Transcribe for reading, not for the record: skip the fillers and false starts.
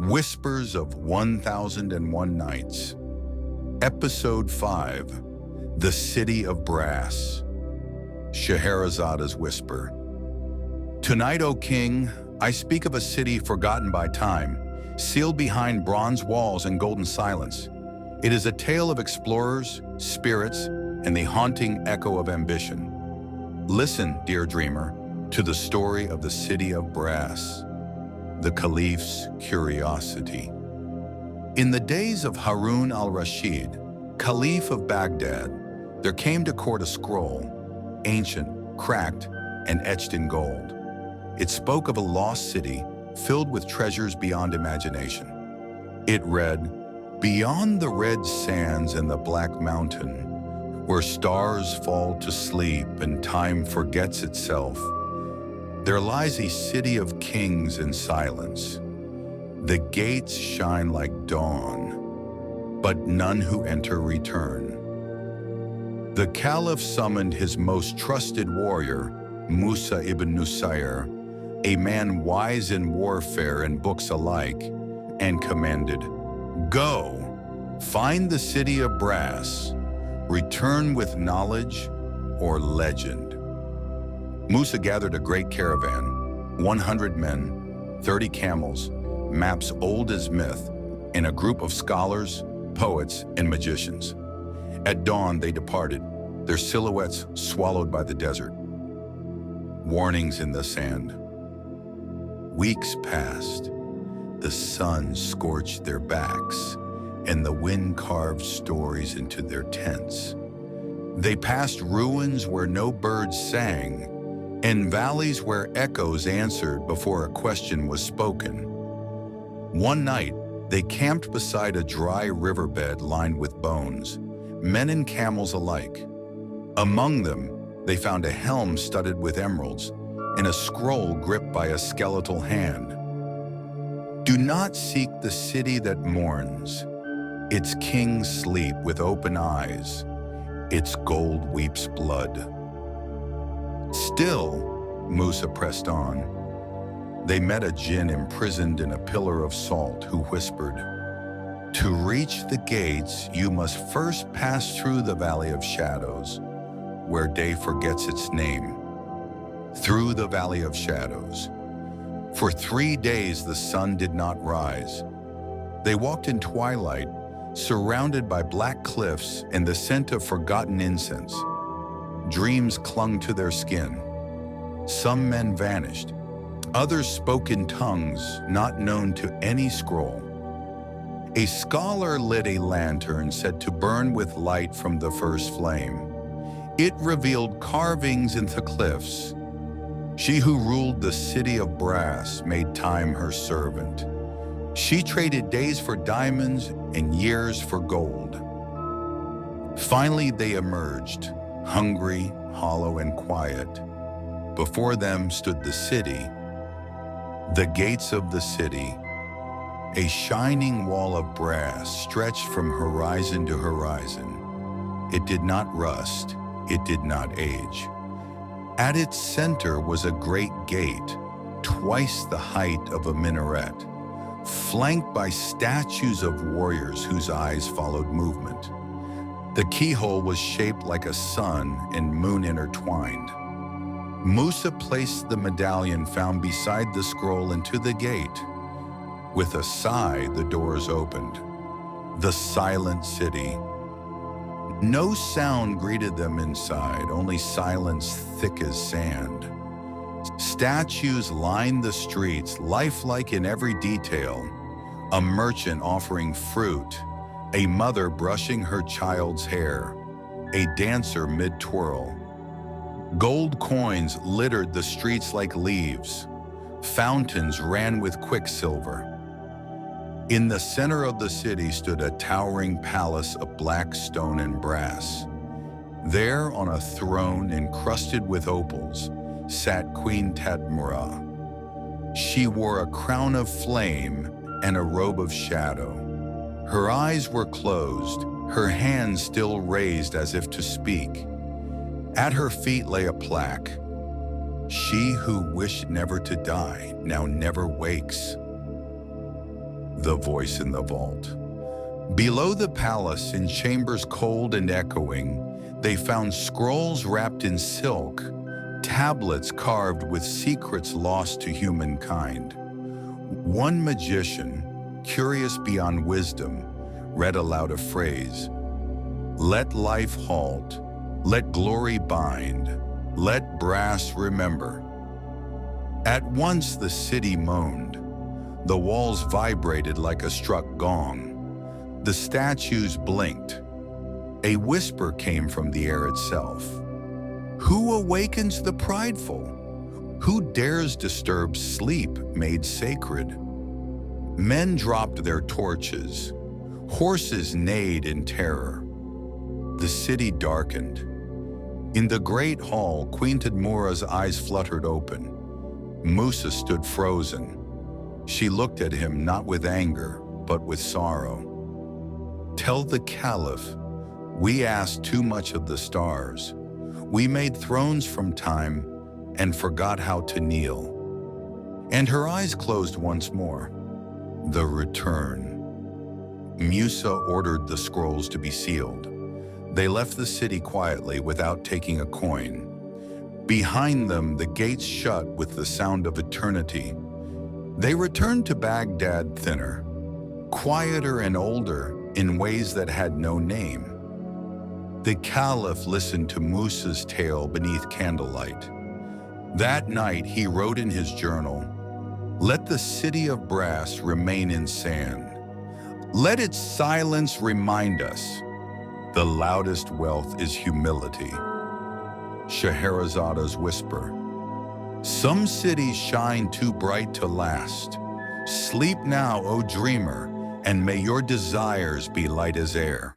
Whispers of 1001 Nights. Episode 5. The City of Brass. Scheherazada's Whisper. Tonight, O king, I speak of a city forgotten by time, sealed behind bronze walls and golden silence. It is a tale of explorers, spirits, and the haunting echo of ambition. Listen, dear dreamer, to the story of the City of Brass, the Caliph's curiosity. In the days of Harun al-Rashid, Caliph of Baghdad, there came to court a scroll, ancient, cracked, and etched in gold. It spoke of a lost city filled with treasures beyond imagination. It read, "Beyond the red sands and the black mountain, where stars fall to sleep and time forgets itself, there lies a city of kings in silence. The gates shine like dawn, but none who enter return." The Caliph summoned his most trusted warrior, Musa ibn Nusayr, a man wise in warfare and books alike, and commanded, "Go, find the city of brass, return with knowledge or legend." Musa gathered a great caravan, 100 men, 30 camels, maps old as myth, and a group of scholars, poets, and magicians. At dawn, they departed, their silhouettes swallowed by the desert. Warnings in the sand. Weeks passed. The sun scorched their backs, and the wind carved stories into their tents. They passed ruins where no birds sang, and valleys where echoes answered before a question was spoken. One night, they camped beside a dry riverbed lined with bones, men and camels alike. Among them, they found a helm studded with emeralds and a scroll gripped by a skeletal hand. "Do not seek the city that mourns. Its kings sleep with open eyes. Its gold weeps blood." Still, Musa pressed on. They met a jinn imprisoned in a pillar of salt who whispered, "To reach the gates, you must first pass through the Valley of Shadows, where day forgets its name." Through the Valley of Shadows. For 3 days the sun did not rise. They walked in twilight, surrounded by black cliffs and the scent of forgotten incense. Dreams clung to their skin. Some men vanished. Others spoke in tongues not known to any scroll. A scholar lit a lantern said to burn with light from the first flame. It revealed carvings in the cliffs. She who ruled the city of brass made time her servant. She traded days for diamonds and years for gold. Finally, they emerged, hungry, hollow, and quiet. Before them stood the city, the gates of the city, a shining wall of brass stretched from horizon to horizon. It did not rust, it did not age. At its center was a great gate, twice the height of a minaret, flanked by statues of warriors whose eyes followed movement. The keyhole was shaped like a sun and moon intertwined. Musa placed the medallion found beside the scroll into the gate. With a sigh, the doors opened. The silent city. No sound greeted them inside, only silence thick as sand. Statues lined the streets, lifelike in every detail. A merchant offering fruit, a mother brushing her child's hair, a dancer mid-twirl. Gold coins littered the streets like leaves. Fountains ran with quicksilver. In the center of the city stood a towering palace of black stone and brass. There, on a throne encrusted with opals, sat Queen Tadmura. She wore a crown of flame and a robe of shadow. Her eyes were closed, her hands still raised as if to speak. At her feet lay a plaque. "She who wished never to die now never wakes." the voice in the vault. Below the palace, in chambers cold and echoing, they found scrolls wrapped in silk, tablets carved with secrets lost to humankind. One magician, curious beyond wisdom, read aloud a phrase: "Let life halt, let glory bind, let brass remember." At once the city moaned. The walls vibrated like a struck gong. The statues blinked. A whisper came from the air itself. Who awakens the prideful? Who dares disturb sleep made sacred? Men dropped their torches. Horses neighed in terror. The city darkened. In the great hall, Queen Tadmura's eyes fluttered open. Musa stood frozen. She looked at him not with anger, but with sorrow. "Tell the Caliph, we asked too much of the stars. We made thrones from time and forgot how to kneel." And her eyes closed once more. The return. Musa ordered the scrolls to be sealed. They left the city quietly without taking a coin. Behind them, the gates shut with the sound of eternity. They returned to Baghdad thinner, quieter and older in ways that had no name. The Caliph listened to Musa's tale beneath candlelight. That night, he wrote in his journal, "Let the city of brass remain in sand. Let its silence remind us, the loudest wealth is humility." Scheherazada's whisper. Some cities shine too bright to last. Sleep now, O dreamer, and may your desires be light as air.